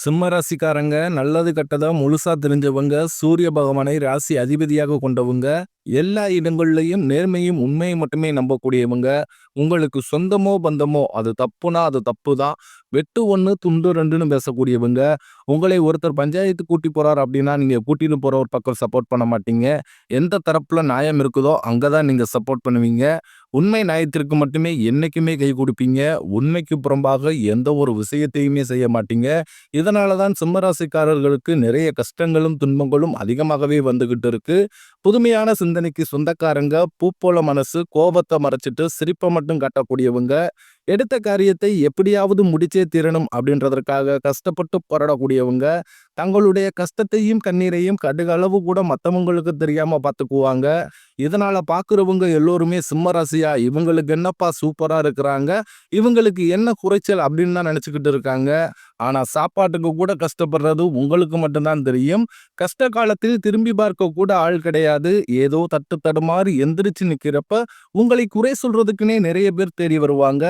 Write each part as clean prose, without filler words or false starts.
சிம்ம ராசிக்காரங்க நல்லது கெட்டதா முழுசா தெரிஞ்சவங்க, சூரிய பகவானை ராசி அதிபதியாக கொண்டவங்க, எல்லா இடங்கள்லயும் நேர்மையும் உண்மையும் மட்டுமே நம்பக்கூடியவங்க. உங்களுக்கு சொந்தமோ பந்தமோ அது தப்புனா அது தப்பு தான். வெட்டு ஒன்று துண்டு ரெண்டுன்னு பேசக்கூடியவங்க. உங்களை ஒருத்தர் பஞ்சாயத்து கூட்டி போறார் அப்படின்னா நீங்க கூட்டிட்டு போற ஒரு பக்கம் சப்போர்ட் பண்ண மாட்டீங்க. எந்த தரப்புல நியாயம் இருக்குதோ அங்கதான் நீங்க சப்போர்ட் பண்ணுவீங்க. உண்மை நியாயத்திற்கு மட்டுமே என்னைக்குமே கை கொடுப்பீங்க. உண்மைக்கு புறம்பாக எந்த ஒரு விஷயத்தையுமே செய்ய மாட்டீங்க. இதனால தான் சிம்மராசிக்காரர்களுக்கு நிறைய கஷ்டங்களும் துன்பங்களும் அதிகமாகவே வந்துகிட்டு இருக்கு. புதுமையான சிந்தனைக்கு சொந்தக்காரங்க, பூ போல மனசு, கோபத்தை மறைச்சிட்டு சிரிப்பை மட்டும் காட்டக்கூடியவங்க, எடுத்த காரியத்தை எப்படியாவது முடிச்சே தீரணும் அப்படின்றதற்காக கஷ்டப்பட்டு போராடக்கூடியவங்க, தங்களுடைய கஷ்டத்தையும் கண்ணீரையும் கடுகளவு கூட மற்றவங்களுக்கு தெரியாம பார்த்துக்குவாங்க. இதனால பாக்குறவங்க எல்லோருமே சிம்ம ராசியா இவங்களுக்கு என்னப்பா சூப்பரா இருக்கிறாங்க, இவங்களுக்கு என்ன குறைச்சல் அப்படின்னு தான் நினைச்சுக்கிட்டு இருக்காங்க. ஆனா சாப்பாட்டுக்கு கூட கஷ்டப்படுறது உங்களுக்கு மட்டும்தான் தெரியும். கஷ்ட காலத்தில் திரும்பி பார்க்க கூட ஆள் கிடையாது. ஏதோ தட்டு தடுமாறி எந்திரிச்சு நிக்கிறப்ப உங்களை குறை சொல்றதுக்குன்னே நிறைய பேர் தேடி வருவாங்க.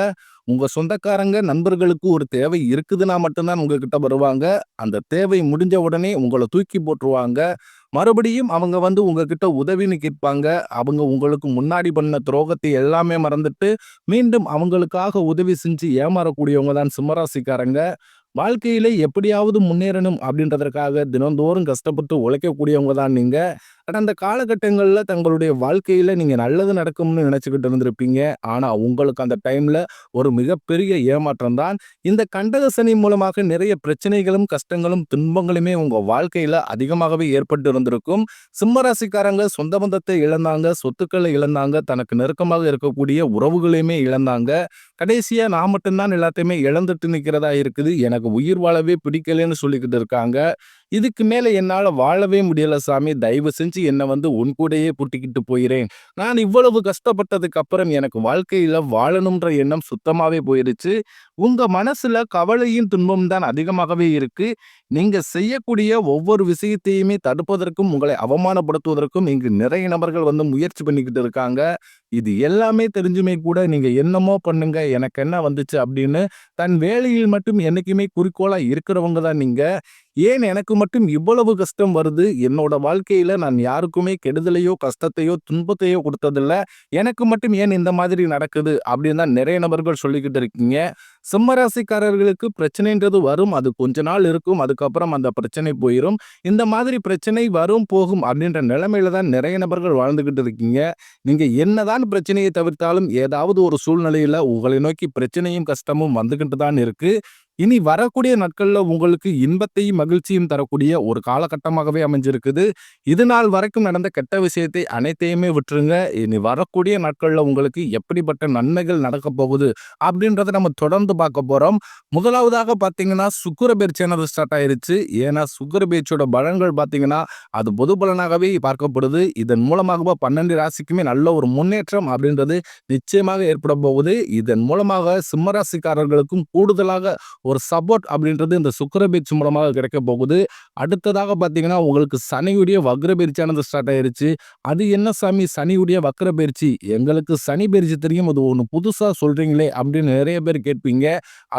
உங்க சொந்தக்காரங்க நண்பர்களுக்கு ஒரு தேவை இருக்குதுன்னா மட்டும்தான் உங்ககிட்ட வருவாங்க. அந்த தேவை முடிஞ்ச உடனே உங்களை தூக்கி போட்டுருவாங்க. மறுபடியும் அவங்க வந்து உங்ககிட்ட உதவின்னு கேட்பாங்க. அவங்க உங்களுக்கு முன்னாடி பண்ண துரோகத்தை எல்லாமே மறந்துட்டு மீண்டும் அவங்களுக்காக உதவி செஞ்சு ஏமாறக்கூடியவங்க தான் சிம்மராசிக்காரங்க. வாழ்க்கையில எப்படியாவது முன்னேறணும் அப்படின்றதற்காக தினந்தோறும் கஷ்டப்பட்டு உழைக்கக்கூடியவங்க தான் நீங்க. கடந்த காலகட்டங்கள்ல தங்களுடைய வாழ்க்கையில நீங்க நல்லது நடக்கும்னு நினைச்சுக்கிட்டு இருந்திருப்பீங்க. ஆனா உங்களுக்கு அந்த டைம்ல ஒரு மிகப்பெரிய ஏமாற்றம் தான். இந்த கண்டக சனி மூலமாக நிறைய பிரச்சனைகளும் கஷ்டங்களும் துன்பங்களுமே உங்க வாழ்க்கையில அதிகமாகவே ஏற்பட்டு இருந்திருக்கும். சிம்மராசிக்காரங்க சொந்த பந்தத்தை இழந்தாங்க, சொத்துக்களை இழந்தாங்க, தனக்கு நெருக்கமாக இருக்கக்கூடிய உறவுகளையுமே இழந்தாங்க. கடைசியா நான் மட்டும்தான் எல்லாத்தையுமே இழந்துட்டு நிக்கிறதா இருக்குது, எனக்கு உயிர் வாழவே பிடிக்கலன்னு சொல்லிக்கிட்டு இருக்காங்க. இதுக்கு மேல என்னால வாழவே முடியல சாமி, தயவு செஞ்சு என்ன வந்து உன் கூடயே பூட்டிக்கிட்டு போயிறேன். நான் இவ்வளவு கஷ்டப்பட்டதுக்கு அப்புறம் எனக்கு வாழ்க்கையில வாழணும்ன்ற எண்ணம் சுத்தமாவே போயிருச்சு. உங்க மனசுல கவலையும் துன்பம் தான் அதிகமாகவே இருக்கு. நீங்க செய்யக்கூடிய ஒவ்வொரு விஷயத்தையுமே தடுப்பதற்கும் உங்களை அவமானப்படுத்துவதற்கும் இங்கு நிறைய நபர்கள் வந்து முயற்சி பண்ணிக்கிட்டு இருக்காங்க. இது எல்லாமே தெரிஞ்சுமே கூட நீங்க என்னமோ பண்ணுங்க, எனக்கு என்ன வந்துச்சு அப்படின்னு தன் வேலையில் மட்டும் என்னைக்குமே குறிக்கோளா இருக்கிறவங்க தான் நீங்க. ஏன் எனக்கு மட்டும் இவ்வளவு கஷ்டம் வருது, என்னோட வாழ்க்கையில நான் யாருக்குமே கெடுதலையோ கஷ்டத்தையோ துன்பத்தையோ கொடுத்ததில்ல, எனக்கு மட்டும் ஏன் இந்த மாதிரி நடக்குது அப்படின்னு தான் நிறைய நபர்கள் சொல்லிக்கிட்டு இருக்கீங்க. சிம்மராசிக்காரர்களுக்கு பிரச்சனைன்றது வரும், அது கொஞ்ச நாள் இருக்கும், அதுக்கப்புறம் அந்த பிரச்சனை போயிடும். இந்த மாதிரி பிரச்சனை வரும் போகும் அப்படின்ற நிலைமையில தான் நிறைய நபர்கள் வாழ்ந்துகிட்டு இருக்கீங்க. நீங்க என்னதான் பிரச்சனையை தவிர்த்தாலும் ஏதாவது ஒரு சூழ்நிலையில உங்களை நோக்கி பிரச்சனையும் கஷ்டமும் வந்துகிட்டு தான் இருக்கு. இனி வரக்கூடிய நாட்கள்ல உங்களுக்கு இன்பத்தையும் மகிழ்ச்சியும் தரக்கூடிய ஒரு காலகட்டமாகவே அமைஞ்சிருக்குது. இது நாள் வரைக்கும் நடந்த கெட்ட விஷயத்தை அனைத்தையுமே விட்டுருங்க. இனி வரக்கூடிய நாட்கள்ல உங்களுக்கு எப்படிப்பட்ட நன்மைகள் நடக்க போகுது அப்படின்றத நம்ம தொடர்ந்து பார்க்க போறோம். முதலாவதாக பார்த்தீங்கன்னா சுக்கிர பெயர்ச்சியானது ஸ்டார்ட் ஆயிருச்சு. ஏன்னா சுக்கிர பெயர்ச்சியோட பலன்கள் பார்த்தீங்கன்னா அது பொது பலனாகவே பார்க்கப்படுது. இதன் மூலமாக 12 ராசிக்குமே நல்ல ஒரு முன்னேற்றம் அப்படின்றது நிச்சயமாக ஏற்பட போகுது. இதன் மூலமாக சிம்மராசிக்காரர்களுக்கும் கூடுதலாக ஒரு சப்போர்ட் அப்படின்றது இந்த சுக்கிர பயிற்சி மூலமாக கிடைக்க போகுது. அடுத்ததாக பார்த்தீங்கன்னா உங்களுக்கு சனியுடைய வக்ர பயிற்சியானது ஸ்டார்ட் ஆயிருச்சு. அது என்ன சாமி சனியுடைய வக்ர பயிற்சி? எங்களுக்கு சனி பயிற்சி தெரியும், அது ஒன்று புதுசா சொல்றீங்களே அப்படின்னு நிறைய பேர் கேட்பீங்க.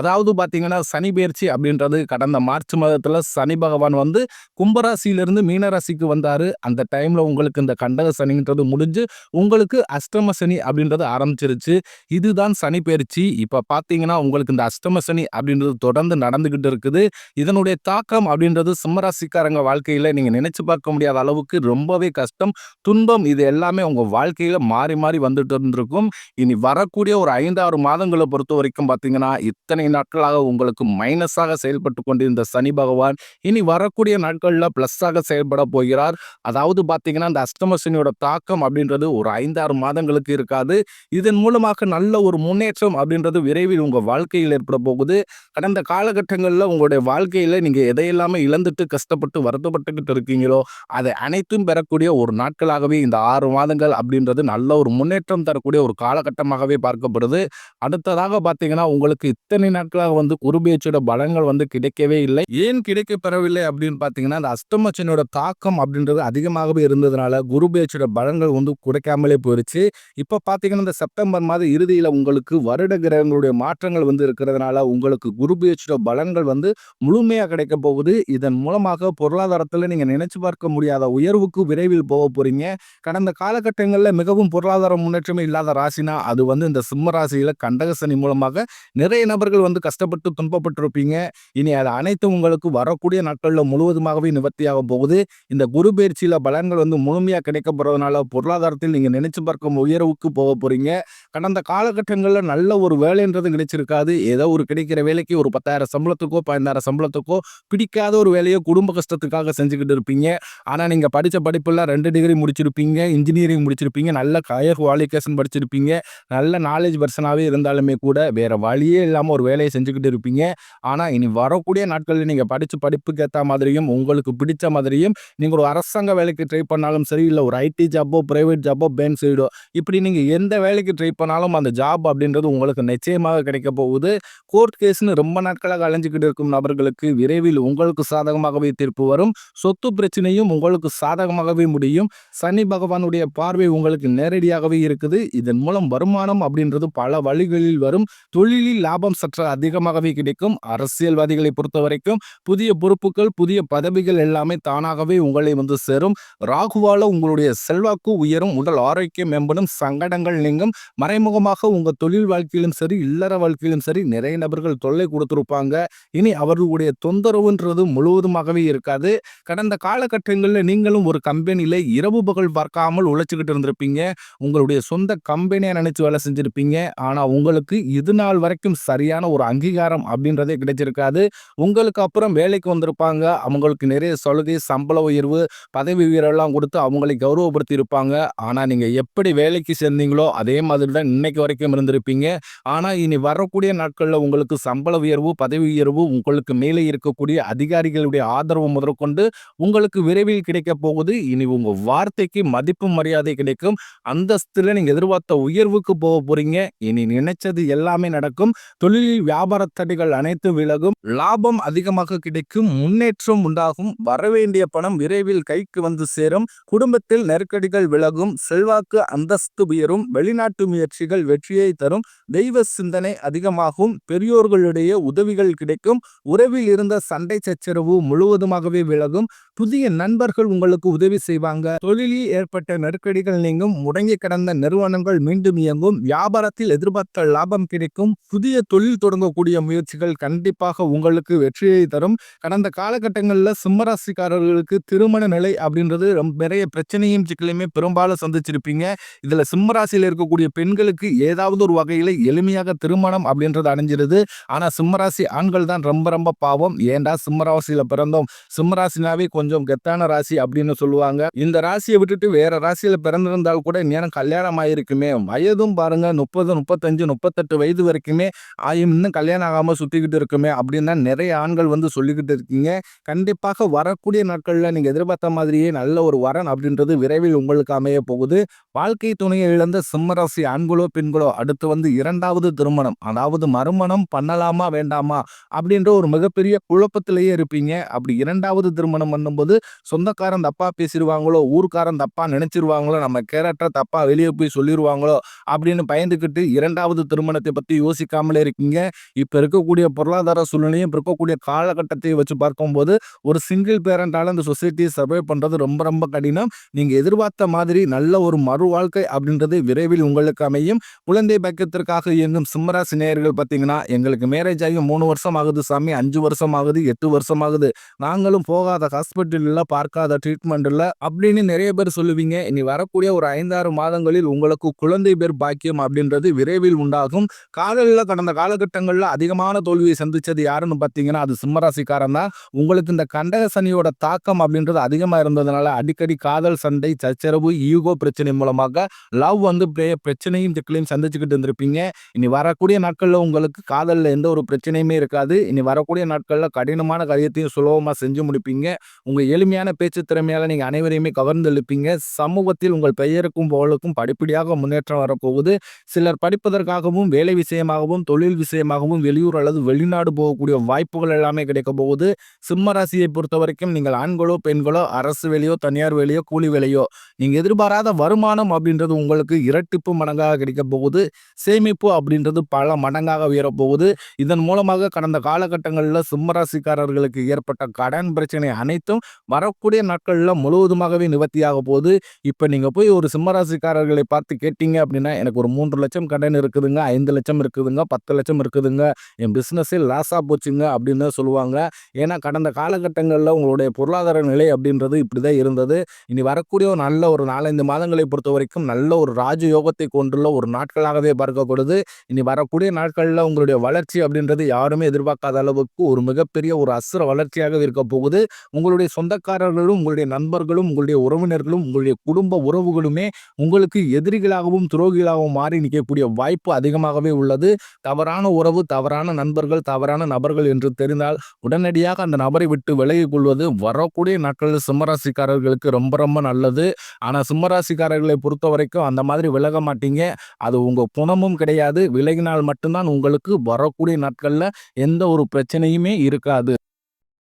அதாவது பார்த்தீங்கன்னா சனி பயிற்சி அப்படின்றது கடந்த மார்ச் மாதத்துல சனி பகவான் வந்து கும்பராசியிலிருந்து மீனராசிக்கு வந்தாரு. அந்த டைம்ல உங்களுக்கு இந்த கண்டக சனின்றது முடிஞ்சு உங்களுக்கு அஷ்டம சனி அப்படின்றது ஆரம்பிச்சிருச்சு. இதுதான் சனி பயிற்சி. இப்ப பார்த்தீங்கன்னா உங்களுக்கு இந்த அஷ்டம சனி அப்படின்றது தொடர்ந்து நடந்துகிட்டு இருக்குது. இதனுடைய தாக்கம் அப்படின்றது சிம்மராசிக்காரங்க வாழ்க்கையில நீங்க நினைச்சு பார்க்க முடியாத அளவுக்கு ரொம்பவே கஷ்டம், துன்பம் இது எல்லாமே உங்க வாழ்க்கையில மாறி மாறி வந்துட்டு இருந்திருக்கும். இனி வரக்கூடிய ஒரு 5-6 மாதங்களை பொறுத்த வரைக்கும் பார்த்தீங்கன்னா இத்தனை நாட்களாக உங்களுக்கு மைனஸாக செயல்பட்டு கொண்டிருந்த சனி பகவான் இனி வரக்கூடிய நாட்கள்ல பிளஸ்ஸாக செயல்பட போகிறார். அதாவது பார்த்தீங்கன்னா இந்த அஷ்டம சனியோட தாக்கம் அப்படின்றது ஒரு 5-6 மாதங்களுக்கு இருக்காது. இதன் மூலமாக நல்ல ஒரு முன்னேற்றம் அப்படின்றது விரைவில் உங்க வாழ்க்கையில் ஏற்பட போகுது. கடந்த காலகட்டங்கள்ல உங்களுடைய வாழ்க்கையில நீங்க எதையெல்லாமே இழந்துட்டு கஷ்டப்பட்டு வருத்தப்பட்டுக்கிட்டு இருக்கீங்களோ அதை அனைத்தும் பெறக்கூடிய ஒரு நாட்களாகவே இந்த 6 மாதங்கள் அப்படின்றது நல்ல ஒரு முன்னேற்றம் தரக்கூடிய ஒரு காலகட்டமாகவே பார்க்கப்படுது. அடுத்ததாக பார்த்தீங்கன்னா உங்களுக்கு இத்தனை நாட்களாக வந்து குருபெயர்ச்சியோட பலங்கள் வந்து கிடைக்கவே இல்லை. ஏன் கிடைக்கப்பெறவில்லை அப்படின்னு பார்த்தீங்கன்னா அந்த அஷ்டமச்சனியோட தாக்கம் அப்படின்றது அதிகமாகவே இருந்ததுனால குருபெயர்ச்சியோட பலங்கள் வந்து குறைக்காமலே போயிருச்சு. இப்ப பார்த்தீங்கன்னா இந்த செப்டம்பர் மாத இறுதியில உங்களுக்கு வருட கிரகங்களுடைய மாற்றங்கள் வந்து இருக்கிறதுனால உங்களுக்கு குரு குரு பெயர்ச்சியோட பலன்கள் வந்து முழுமையா கிடைக்க போகுது. இதன் மூலமாக பொருளாதாரத்துல நீங்க நினைச்சு பார்க்க முடியாத உயர்வுக்கு விரைவில் போக போறீங்க. கடந்த காலகட்டங்கள்ல மிகவும் பொருளாதார முன்னேற்றமே இல்லாத ராசினா அது வந்து இந்த சிம்ம ராசியில கண்டக சனி மூலமாக நிறைய நபர்கள் வந்து கஷ்டப்பட்டு துன்பப்பட்டிருப்பீங்க. இனி அது அனைத்தும் உங்களுக்கு வரக்கூடிய நாட்கள்ல முழுவதுமாகவே நிவர்த்தியாக போகுது. இந்த குரு பெயர்ச்சியில பலன்கள் வந்து முழுமையா கிடைக்க போறதுனால பொருளாதாரத்தில் நீங்க நினைச்சு பார்க்கும் உயர்வுக்கு போக போறீங்க. கடந்த காலகட்டங்கள்ல நல்ல ஒரு வேலைன்றது கிடைச்சிருக்காது. ஏதோ ஒரு கிடைக்கிற வேலைக்கு ஒரு 10,000 சம்பளத்துக்கோ 15,000 சம்பளத்துக்கோ பிடிக்காத ஒரு வேலையை குடும்ப கஷ்டத்துக்காக செஞ்சுக்கிட்டு இருப்பீங்க. ஆனா நீங்க படிச்ச படிப்புல 2 டிகிரி முடிச்சிருப்பீங்க, இன்ஜினியரிங் முடிச்சிருப்பீங்க, நல்ல ஹையர் குவாலிஃபிகேஷன் படிச்சிருப்பீங்க, நல்ல நாலேஜ் பர்சனாவே இருந்தாலுமே கூட வேற வழியே இல்லாம ஒரு வேலையை செஞ்சுக்கிட்டு இருப்பீங்க. ஆனா இனி வரக்கூடிய நாட்கள்ல நீங்க படிச்ச படிப்புக்கு ஏத்த மாதிரியும் உங்களுக்கு பிடிச்ச மாதிரியும் நீங்க ஒரு அரசாங்க வேலைக்கு ட்ரை பண்ணாலும் சரி, இல்ல ஒரு ஐடி ஜாப்போ, பிரைவேட் ஜாப்போ, பேங்க் சைடோ இப்படி நீங்க எந்த வேலைக்கு ட்ரை பண்ணாலும் அந்த ஜாப் அப்படின்றது உங்களுக்கு நிச்சயமாக கிடைக்க போகுது. கோர்ட் கேஸ்னு ரொம்ப நாட்களாக அலைஞ்சுக்கிட்டு இருக்கும் நபர்களுக்கு விரைவில் உங்களுக்கு சாதகமாகவே தீர்ப்பு வரும். சொத்து பிரச்சனையும் உங்களுக்கு சாதகமாகவே முடியும். சனி பகவானுடைய பார்வை உங்களுக்கு நேரடியாகவே இருக்குது. இதன் மூலம் வருமானம் அப்படின்றது பல வழிகளில் வரும். தொழிலில் லாபம் சற்று அதிகமாகவே கிடைக்கும். அரசியல்வாதிகளை பொறுத்த வரைக்கும் புதிய பொறுப்புகள், புதிய பதவிகள் எல்லாமே தானாகவே உங்களை வந்து சேரும். ராகுவால உங்களுடைய செல்வாக்கு உயரும், உடல் ஆரோக்கியம் மேம்படும், சங்கடங்கள் நீங்கும். மறைமுகமாக உங்க தொழில் வாழ்க்கையிலும் சரி, இல்லற வாழ்க்கையிலும் சரி நிறைய நபர்கள் தொல்லை கொடுத்திருப்பாங்க. இனி அவர்களுடைய தொந்தரவுன்றது முழுவதுமாகவே இருக்காது. கடந்த காலகட்டங்களில் நீங்களும் ஒரு கம்பெனியில இரவு பகல் பார்க்காமல் உழைச்சுக்கிட்டு இருந்திருப்பீங்க. உங்களுடைய சொந்த கம்பெனியா நினைச்சு வேலை செஞ்சிருப்பீங்க. ஆனா உங்களுக்கு இது நாள் வரைக்கும் சரியான ஒரு அங்கீகாரம் அப்படின்றதே கிடைச்சிருக்காது. உங்களுக்கு அப்புறம் வேலைக்கு வந்திருப்பாங்க. அவங்களுக்கு நிறைய சலுகை, சம்பள உயர்வு, பதவி உயர்வெல்லாம் கொடுத்து அவங்களை கௌரவப்படுத்தி இருப்பாங்க. ஆனா நீங்க எப்படி வேலைக்கு சேர்ந்தீங்களோ அதே மாதிரி தான் இன்னைக்கு வரைக்கும் இருந்திருப்பீங்க. ஆனா இனி வரக்கூடிய நாட்கள்ல உங்களுக்கு சம்பள உயர்வு, பதவி உயர்வு, உங்களுக்கு மேலே இருக்கக்கூடிய அதிகாரிகளுடைய ஆதரவு முதற்கொண்டு உங்களுக்கு விரைவில் கிடைக்க போகுது. இனி உங்க வார்த்தைக்கு மதிப்பு மரியாதை கிடைக்கும். அந்தஸ்துல நீங்க எதிர்பார்த்த உயர்வுக்கு போக போறீங்க. இனி நினைச்சது எல்லாமே நடக்கும். தொழிலில் வியாபார தடைகள் அனைத்து விலகும். லாபம் அதிகமாக கிடைக்கும். முன்னேற்றம் உண்டாகும். வரவேண்டிய பணம் விரைவில் கைக்கு வந்து சேரும். குடும்பத்தில் நெருக்கடிகள் விலகும். செல்வாக்கு அந்தஸ்து உயரும். வெளிநாட்டு முயற்சிகள் வெற்றியை தரும். தெய்வ சிந்தனை அதிகமாகும். பெரியோர்களுடைய உதவிகள் கிடைக்கும். உறவில் இருந்த சண்டை சச்சரவு முழுவதுமாகவே விலகும். புதிய நண்பர்கள் உங்களுக்கு உதவி செய்வாங்க. தொழிலில் ஏற்பட்ட நெருக்கடிகள் நீங்கும். முடங்கி கிடந்த நிறுவனங்கள் மீண்டும் இயங்கும். வியாபாரத்தில் எதிர்பார்த்த லாபம் கிடைக்கும். புதிய தொழில் தொடங்கக்கூடிய முயற்சிகள் கண்டிப்பாக உங்களுக்கு வெற்றியை தரும். கடந்த காலகட்டங்களில் சிம்மராசிக்காரர்களுக்கு திருமண நிலை அப்படின்றது நிறைய பிரச்சனையும் சிக்கலையுமே பெரும்பாலும் சந்திச்சிருப்பீங்க. இதுல சிம்மராசியில் இருக்கக்கூடிய பெண்களுக்கு ஏதாவது ஒரு வகையில எளிமையாக திருமணம் அப்படின்றது அடைஞ்சிருது. ஆனா சிம்மராசி ஆண்கள் தான் ரொம்ப ரொம்ப பாவம். ஏண்டா சிம்மராசியில பிறந்தோம், சிம்மராசினாவே கொஞ்சம் கெத்தான ராசி அப்படின்னு சொல்லுவாங்க. இந்த ராசியை விட்டுட்டு வேற ராசியில பிறந்திருந்தால் கூட நேரம் கல்யாணம் ஆயிருக்குமே, வயதும் பாருங்க 30, 35, 38 வயது வரைக்குமே ஆயும் இன்னும் கல்யாணம் ஆகாம சுத்திக்கிட்டு இருக்குமே அப்படின்னு தான் நிறைய ஆண்கள் வந்து சொல்லிக்கிட்டு இருக்கீங்க. கண்டிப்பாக வரக்கூடிய நாட்கள்ல நீங்க எதிர்பார்த்த மாதிரியே நல்ல ஒரு வரன் அப்படின்றது விரைவில் உங்களுக்கு அமைய போகுது. வாழ்க்கை துணையை இழந்த சிம்மராசி ஆண்களோ பெண்களோ அடுத்து வந்து இரண்டாவது திருமணம், அதாவது மறுமணம் பண்ணலாமா வேண்டாமா அப்படின்ற ஒரு மிகப்பெரிய குழப்பத்திலேயே இருப்பீங்க. அப்படி இரண்டாவது திருமணம் பண்ணும்போது சொந்தக்காரன் தப்பா பேசிடுவாங்களோ, ஊர்க்காரன் தப்பா நினைச்சிருவாங்களோ, நம்ம கேரக்டர் தப்பா வெளியே போய் சொல்லிடுவாங்களோ அப்படின்னு பயந்துக்கிட்டு இரண்டாவது திருமணத்தை பத்தி யோசிக்காமலே இருக்கீங்க. இப்ப இருக்கக்கூடிய பொருளாதார சூழ்நிலையும் இப்ப இருக்கக்கூடிய காலகட்டத்தை வச்சு பார்க்கும்போது ஒரு சிங்கிள் பேரண்டால இந்த சொசைட்டியை சர்வை பண்றது ரொம்ப ரொம்ப கடினம். நீங்க எதிர்பார்த்த மாதிரி நல்ல ஒரு மறு வாழ்க்கை அப்படின்றது விரைவில் உங்களுக்கு அமையும். குழந்தை பாக்கியத்திற்காக இயங்கும் சிம்மராசி நேயர்கள் பார்த்தீங்கன்னா, எங்களுக்கு மேரேஜ் ஆகி 3 வருஷம் ஆகுது சாமி, 5 வருஷம் ஆகுது, 8 வருஷம் ஆகுது, நாங்களும் போகாத ஹாஸ்பிட்டல் இல்ல, பார்க்காத ட்ரீட்மெண்ட் இல்ல அப்படின்னு நிறைய பேர் சொல்லுவீங்க. இனி வரக்கூடிய ஒரு 5-6 மாதங்களில் உங்களுக்கு குழந்தை பேர் பாக்கியம் அப்படின்றது விரைவில் உண்டாகும். காதலில் கடந்த காலகட்டங்களில் அதிகமான தோல்வியை சந்திச்சது யாருன்னு பார்த்தீங்கன்னா அது சிம்மராசிக்காரன் தான். உங்களுக்கு இந்த கண்டக சனியோட தாக்கம் அப்படின்றது அதிகமா இருந்ததுனால அடிக்கடி காதல் சண்டை, சச்சரவு, ஈகோ பிரச்சனை மூலமாக லவ் வந்து பிரச்சனையும் சிக்கலையும் சந்திச்சுக்கிட்டு இருந்திருப்பீங்க. இனி வரக்கூடிய நாட்கள்ல உங்களுக்கு காதல்ல எந்த ஒரு பிரச்சனையுமே இருக்காது. இனி வரக்கூடிய நாட்கள்ல கடினமான காரியத்தையும் சுலபமா செஞ்சு முடிப்பீங்க. உங்க எளிமையான பேச்சு திறமையால நீங்க அனைவரையுமே கவர்ந்து இழுப்பீங்க. சமூகத்தில் உங்கள் பெயருக்கும் புகழுக்கும் படிப்படியாக முன்னேற்றம் வரப்போகுது. சிலர் படிப்பதற்காகவும், வேலை விஷயமாகவும், தொழில் விஷயமாகவும் வெளியூர் அல்லது வெளிநாடு போகக்கூடிய வாய்ப்புகள் எல்லாமே கிடைக்க போகுது. சிம்ம ராசியை பொறுத்த வரைக்கும் நீங்கள் ஆண்களோ பெண்களோ, அரசு வேலையோ தனியார் வேலையோ கூலி வேலையோ, நீங்க எதிர்பாராத வருமானம் அப்படின்றது உங்களுக்கு இரட்டிப்பு மடங்காக கிடைக்க போகுது. சேமிப்பு அப்படின்றது பல மடங்காக உயரப்போகுது. இதன் இதன் மூலமாக கடந்த காலகட்டங்கள்ல சிம்ம ராசிக்காரர்களுக்கு ஏற்பட்ட கடன் பிரச்சனை அனைத்தும் வரக்கூடிய நாட்கள்ல முழுவதுமாகவே நிவர்த்தியாக போகுது. இப்ப நீங்க போய் ஒரு சிம்ம ராசிக்காரர்களை பார்த்து கேட்டீங்க அப்படின்னா, எனக்கு ஒரு 3,00,000 கடன் இருக்குதுங்க, 5,00,000 இருக்குதுங்க, 10,00,000 இருக்குதுங்க, என் பிசினஸே லாஸா போச்சுங்க அப்படின்னு தான் சொல்லுவாங்க. ஏன்னா கடந்த காலகட்டங்கள்ல உங்களுடைய பொருளாதார நிலை அப்படின்றது இப்படிதான் இருந்தது. இனி வரக்கூடிய ஒரு நல்ல ஒரு 4, 5 மாதங்களை பொறுத்தவரைக்கும் நல்ல ஒரு ராஜயோகத்தை கொண்டுள்ள ஒரு நாட்களாகவே பார்க்கப்படுது. இனி வரக்கூடிய நாட்கள்ல உங்களுடைய வளர்ச்சி அப்படின்றது யாருமே எதிர்பார்க்காத அளவுக்கு ஒரு மிகப்பெரிய ஒரு அசுர வளர்ச்சியாக இருக்க போகுது. உங்களுடைய சொந்தக்காரர்களும், உங்களுடைய நண்பர்களும், உங்களுடைய உறவினர்களும், உங்களுடைய குடும்ப உறவுகளுமே உங்களுக்கு எதிரிகளாகவும் துரோகிகளாகவும் மாறி நிற்கக்கூடிய வாய்ப்பு அதிகமாகவே உள்ளது. தவறான உறவு, தவறான நண்பர்கள், தவறான நபர்கள் என்று தெரிந்தால் உடனடியாக அந்த நபரை விட்டு விலகிக் கொள்வது வரக்கூடிய நாட்களில் சிம்மராசிக்காரர்களுக்கு ரொம்ப ரொம்ப நல்லது. ஆனா சிம்மராசிக்காரர்களை பொறுத்த வரைக்கும் அந்த மாதிரி விலக மாட்டீங்க. அது உங்க குணமும் கிடையாது. விலகினால் மட்டும்தான் உங்களுக்கு வரக்கூடிய நாட்கள்ல எந்த ஒரு பிரச்சனையுமே இருக்காது.